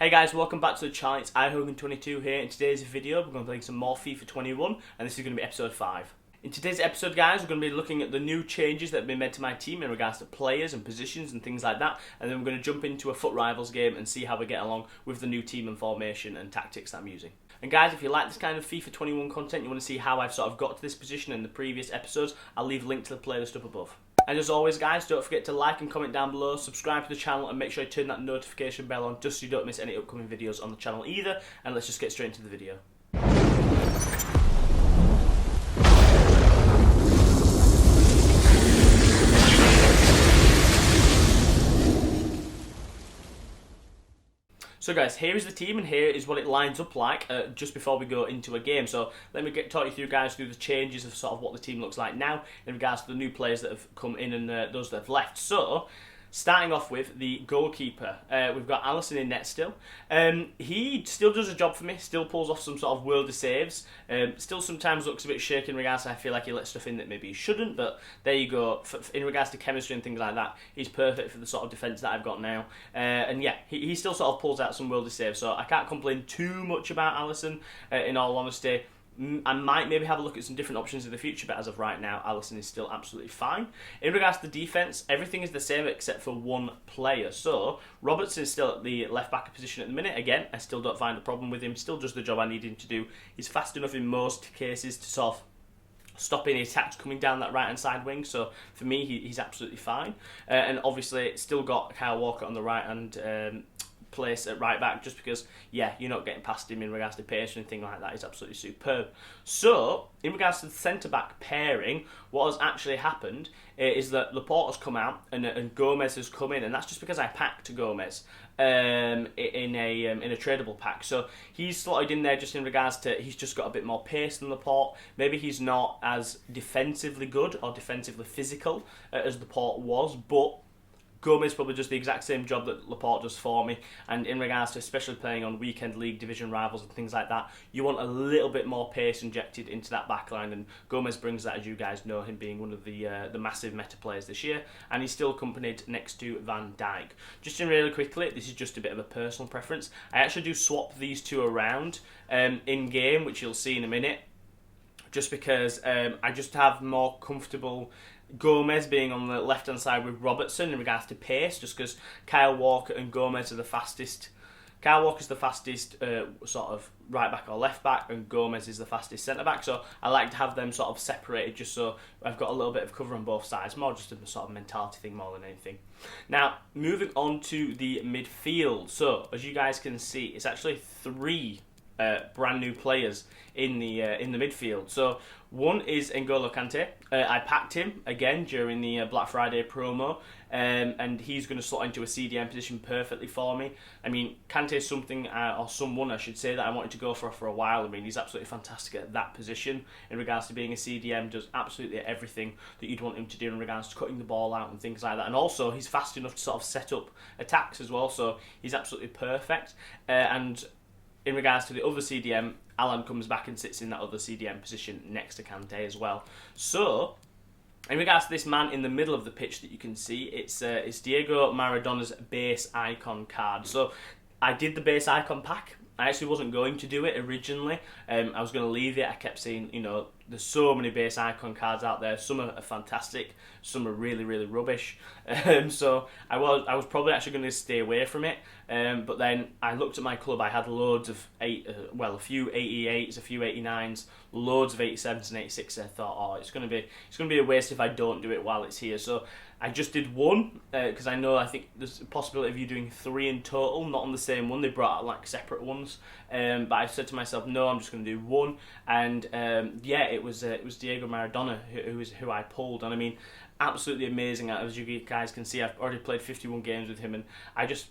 Hey guys, welcome back to the channel. It's iHogan22 here. In today's video, we're going to be playing some more FIFA 21, and this is going to be episode 5. In today's episode, guys, we're going to be looking at the new changes that have been made to my team in regards to players and positions and things like that, and then we're going to jump into a Foot Rivals game and see how we get along with the new team and formation and tactics that I'm using. And guys, if you like this kind of FIFA 21 content, you want to see how I've sort of got to this position in the previous episodes, I'll leave a link to the playlist up above. And as always, guys, don't forget to like and comment down below, subscribe to the channel, and make sure you turn that notification bell on just so you don't miss any upcoming videos on the channel either. And let's just get straight into the video. So guys, here is the team and here is what it lines up like just before we go into a game. So let me talk you through, guys, through the changes of sort of what the team looks like now in regards to the new players that have come in and those that have left. So, starting off with the goalkeeper, we've got Alisson in net still. He still does a job for me, still pulls off some sort of worldy saves, still sometimes looks a bit shaky in regards to I feel like he lets stuff in that maybe he shouldn't, but there you go. In regards to chemistry and things like that, he's perfect for the sort of defence that I've got now. And yeah, he still sort of pulls out some worldy saves, so I can't complain too much about Alisson, in all honesty. I might maybe have a look at some different options in the future, but as of right now, Alisson is still absolutely fine. In regards to the defence, everything is the same except for one player. So, Robertson is still at the left-back position at the minute. Again, I still don't find a problem with him. Still does the job I need him to do. He's fast enough in most cases to sort of stop any attacks coming down that right-hand side wing. So, for me, he's absolutely fine. And obviously, still got Kyle Walker on the right-hand place at right back, just because, yeah, you're not getting past him in regards to pace or anything like that. He's absolutely superb. So, in regards to the centre-back pairing, what has actually happened is that Laporte has come out and Gomez has come in, and that's just because I packed Gomez in a tradable pack. So he's slotted in there just in regards to he's just got a bit more pace than Laporte. Maybe he's not as defensively good or defensively physical as Laporte was, but Gomez probably does the exact same job that Laporte does for me, and in regards to especially playing on weekend league division rivals and things like that, you want a little bit more pace injected into that backline, and Gomez brings that, as you guys know, him being one of the massive meta players this year, and he's still accompanied next to Van Dijk. Just in really quickly, this is just a bit of a personal preference. I actually do swap these two around in game, which you'll see in a minute, just because I just have more comfortable Gomez being on the left-hand side with Robertson in regards to pace, just because Kyle Walker and Gomez are the fastest. Kyle Walker's the fastest sort of right-back or left-back, and Gomez is the fastest centre-back, so I like to have them sort of separated just so I've got a little bit of cover on both sides, more just a sort of mentality thing more than anything. Now, moving on to the midfield. So, as you guys can see, it's actually 3 brand new players in the midfield. So one is N'Golo Kante. I packed him again during the Black Friday promo, and he's going to slot into a CDM position perfectly for me. I mean, Kante is something, or someone I should say, that I wanted to go for a while. I mean, he's absolutely fantastic at that position in regards to being a CDM, does absolutely everything that you'd want him to do in regards to cutting the ball out and things like that. And also, he's fast enough to sort of set up attacks as well, so he's absolutely perfect. And in regards to the other CDM, Alan comes back and sits in that other CDM position next to Kante as well. So, in regards to this man in the middle of the pitch that you can see, it's Diego Maradona's base icon card. So, I did the base icon pack. I actually wasn't going to do it originally. I was going to leave it. I kept saying, you know, there's so many base icon cards out there. Some are fantastic. Some are really, really rubbish. So I was probably actually going to stay away from it. But then I looked at my club. I had loads of a few 88s, a few 89s, loads of 87s and 86s. I thought, oh, it's going to be a waste if I don't do it while it's here. So I just did one because I think there's a possibility of you doing 3 in total, not on the same one. They brought out like separate ones, but I said to myself, no, I'm just going to do one. And yeah, it was Diego Maradona who I pulled, and I mean, absolutely amazing. As you guys can see, I've already played 51 games with him, and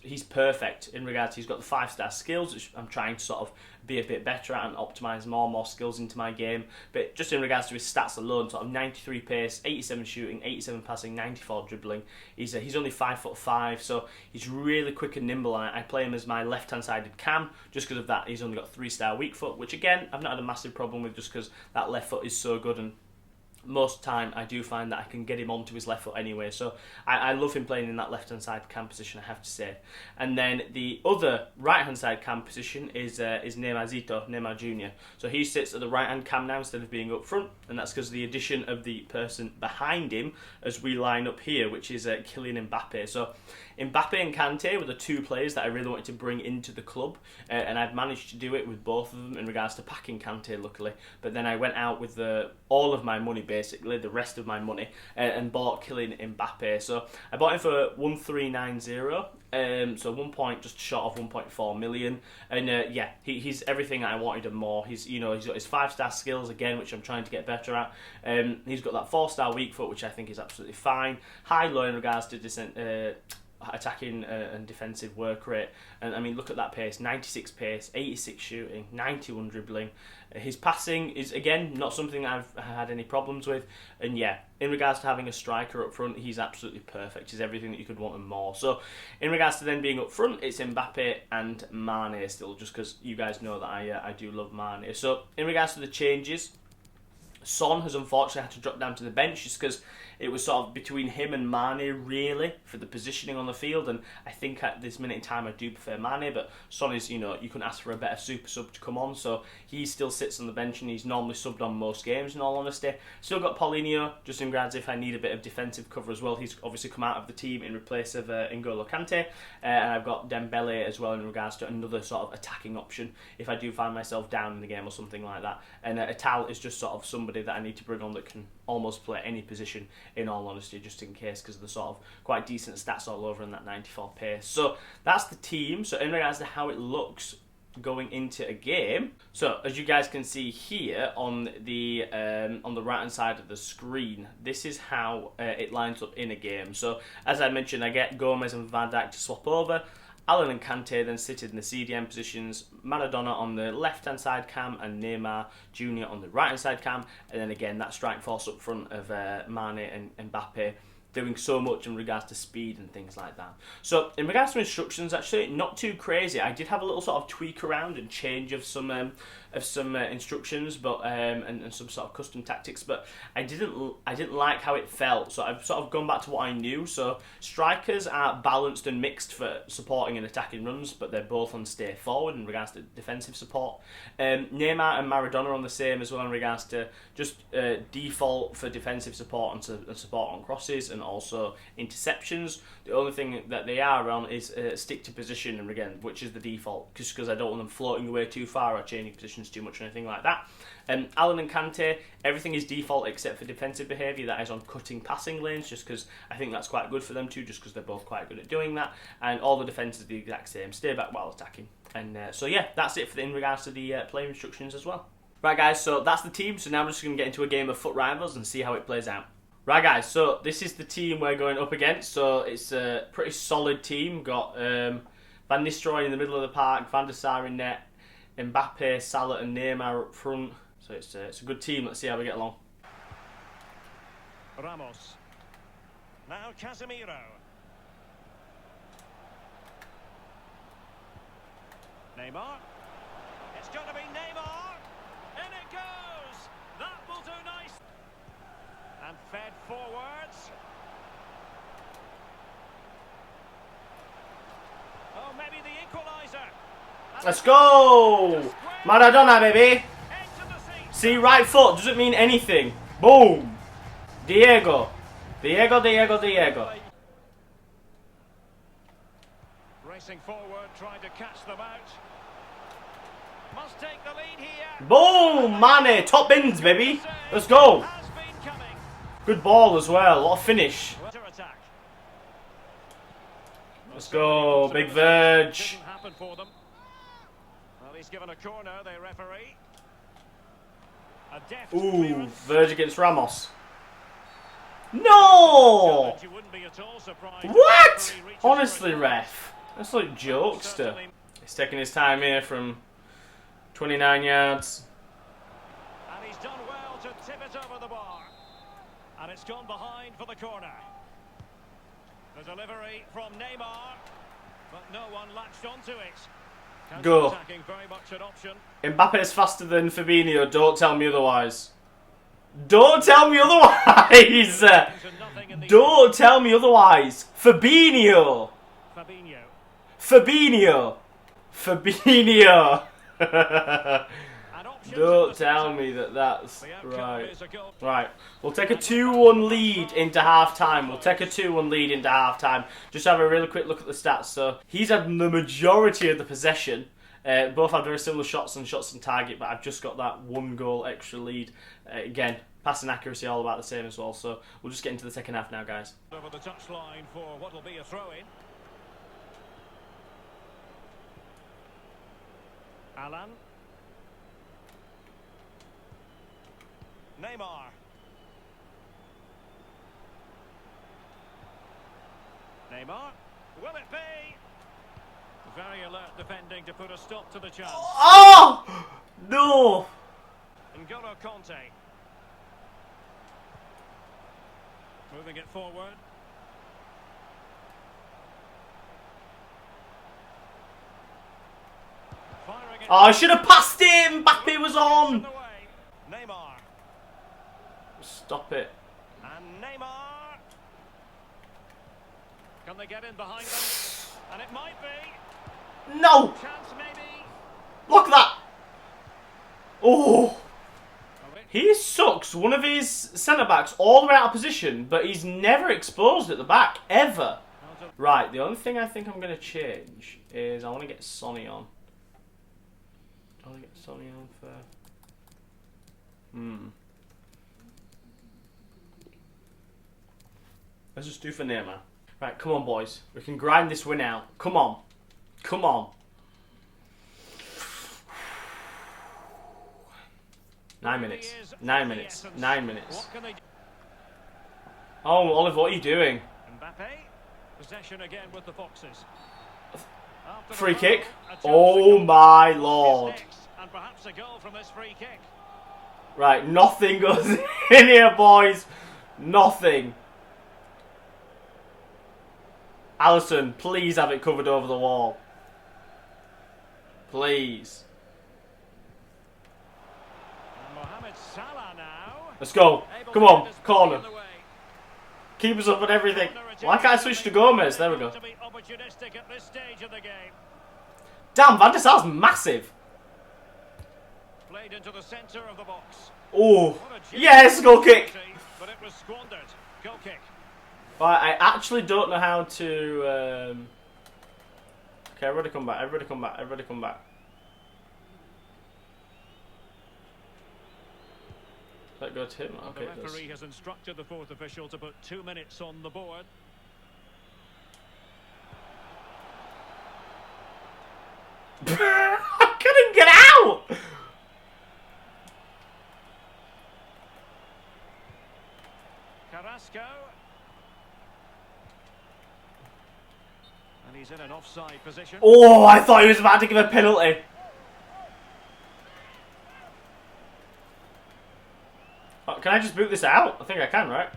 he's perfect in regards to he's got the 5-star skills, which I'm trying to sort of be a bit better at and optimise more and more skills into my game. But just in regards to his stats alone, sort of 93 pace, 87 shooting, 87 passing, 94 dribbling. He's only 5'5", so he's really quick and nimble, and I play him as my left-hand sided cam. Just because of that, he's only got 3-star weak foot, which again, I've not had a massive problem with, just because that left foot is so good, and most time I do find that I can get him onto his left foot anyway, so I love him playing in that left hand side cam position, I have to say. And then the other right hand side cam position is Neymar Jr. So he sits at the right hand cam now instead of being up front, and that's because of the addition of the person behind him as we line up here, which is Kylian Mbappé. So Mbappé and Kante were the two players that I really wanted to bring into the club, and I've managed to do it with both of them in regards to packing Kante, luckily. But then I went out with all of my money, basically, the rest of my money, and bought Kylian Mbappé. So I bought him for 1390, so 1 point just short of 1.4 million, and yeah, he's everything I wanted and more. He's got his 5-star skills again, which I'm trying to get better at. He's got that 4-star weak foot, which I think is absolutely fine. High low in regards to attacking and defensive work rate, and I mean, look at that pace: 96 pace, 86 shooting, 91 dribbling. His passing is again not something I've had any problems with, and yeah, in regards to having a striker up front, he's absolutely perfect. He's everything that you could want and more. So in regards to then being up front, it's Mbappe and Mane still, just because you guys know that I do love Mane. So in regards to the changes, Son has unfortunately had to drop down to the bench just because it was sort of between him and Mane really for the positioning on the field, and I think at this minute in time I do prefer Mane, but Son is, you couldn't ask for a better super sub to come on, so he still sits on the bench and he's normally subbed on most games in all honesty. Still got Paulinho, just in regards if I need a bit of defensive cover as well. He's obviously come out of the team in replace of N'Golo Kante, and I've got Dembele as well in regards to another sort of attacking option if I do find myself down in the game or something like that. And Ital is just sort of somebody that I need to bring on that can almost play any position in all honesty, just in case, because of the sort of quite decent stats all over in that 94 pace. So that's the team. So in regards to how it looks going into a game, so as you guys can see here on the right hand side of the screen, this is how it lines up in a game. So as I mentioned, I get Gomez and Van Dijk to swap over. Allen and Kante then sit in the CDM positions, Maradona on the left-hand side cam and Neymar Jr. on the right-hand side cam, and then again that strike force up front of Mane and Mbappe, doing so much in regards to speed and things like that. So in regards to instructions, actually not too crazy. I did have a little sort of tweak around and change of some instructions, but and some sort of custom tactics, but I didn't like how it felt. So I've sort of gone back to what I knew. So strikers are balanced and mixed for supporting and attacking runs, but they're both on stay forward in regards to defensive support. Neymar and Maradona are on the same as well in regards to just default for defensive support and support on crosses and also interceptions. The only thing that they are on is stick to position, and again, which is the default, just because I don't want them floating away too far or changing positions too much or anything like that. Allen and Kante, everything is default except for defensive behaviour, that is on cutting passing lanes, just because I think that's quite good for them too, just because they're both quite good at doing that, and all the defence is the exact same, stay back while attacking. And so yeah, that's it in regards to the player instructions as well. Right guys, so that's the team, so now we're just going to get into a game of foot rivals and see how it plays out. Right guys, so this is the team we're going up against, so it's a pretty solid team. Got Van Nistelrooy in the middle of the park, Van der Sar in net, Mbappe, Salah and Neymar up front. So it's a good team. Let's see how we get along. Ramos. Now Casemiro. Neymar. It's got to be Neymar. In it goes. That will do nice. And fed forwards. Oh, maybe the equaliser. Let's go! Maradona, baby! See, right foot doesn't mean anything. Boom! Diego. Diego. Racing forward, trying to catch them out. Must take the lead here. Boom! Mane, top bins, baby. Let's go. Good ball as well. What a finish. Let's go, big Verge. Well, he's given a corner, the referee. Ooh, Verge against Ramos. No! What? Honestly, ref. That's like jokester. He's taking his time here from 29 yards. And he's done well to tip it over the bar. And it's gone behind for the corner. The delivery from Neymar, but no one latched onto it. Go. Mbappe is faster than Fabinho, don't tell me otherwise. Don't tell me otherwise. Don't tell me otherwise. Fabinho. Fabinho. Fabinho. Don't tell me that that's right. Right. We'll take a 2-1 lead into half-time. We'll take a 2-1 lead into half-time. Just have a really quick look at the stats. So he's had the majority of the possession. Both had very similar shots on target, but I've just got that 1 goal extra lead. Again, passing accuracy all about the same as well. So we'll just get into the second half now, guys. Over the touchline for what will be a throw-in. Alan. Neymar. Neymar. Will it be? Very alert defending to put a stop to the chance. Oh! No! N'Golo Kante. Moving it forward. Firing it. Oh, I should have passed him! Mbappé was on! Neymar. Stop it. And Neymar. Can they get in behind them? And it might be. No! Chance maybe. Look at that! Oh! He sucks one of his centre-backs all the way out of position, but he's never exposed at the back, ever. Right, the only thing I think I'm going to change is I want to get Sonny on. I want to get Sonny on for... Let's just do for Neymar. Right, come on, boys. We can grind this win out. Come on. Come on. 9 minutes. 9 minutes. 9 minutes. Oh, Oliver, what are you doing? Mbappé. Possession again with the Foxes. Free kick. Oh my lord. And perhaps a goal from this free kick. Right, nothing goes in here, boys. Nothing. Alisson, please have it covered over the wall. Please. Mohamed Salah now. Let's go. Come on, corner. Keep us up on everything. Why can't I switch to Gomez? There we go. Damn, Van der Sar's massive. Played into the centre of the box. Oh, yes, goal kick. But it was squandered. Goal kick. Right, I actually don't know how to... Okay, everybody come back, everybody come back, everybody come back. Let go to him. Okay, the referee has instructed the fourth official to put 2 minutes on the board. I couldn't get out! Carrasco. And he's in an offside position. Oh, I thought he was about to give a penalty. Oh, can I just boot this out? I think I can, right?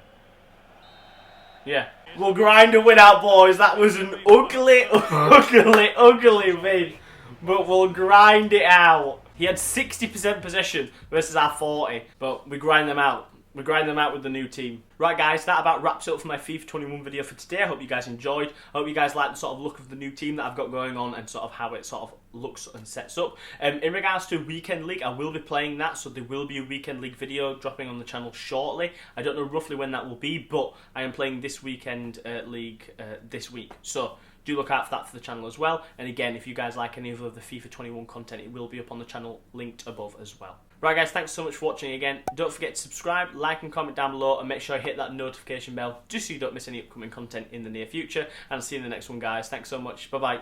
Yeah. We'll grind a win out, boys. That was an ugly, ugly win. But we'll grind it out. He had 60% possession versus our 40. But we grind them out. We grind them out with the new team. Right, guys, that about wraps it up for my FIFA 21 video for today. I hope you guys enjoyed. I hope you guys like the sort of look of the new team that I've got going on and sort of how it sort of looks and sets up. In regards to Weekend League, I will be playing that, so there will be a Weekend League video dropping on the channel shortly. I don't know roughly when that will be, but I am playing this Weekend League this week. So do look out for that for the channel as well. And again, if you guys like any of the FIFA 21 content, it will be up on the channel linked above as well. Right, guys, thanks so much for watching again. Don't forget to subscribe, like and comment down below, and make sure you hit that notification bell just so you don't miss any upcoming content in the near future. And I'll see you in the next one, guys. Thanks so much. Bye-bye.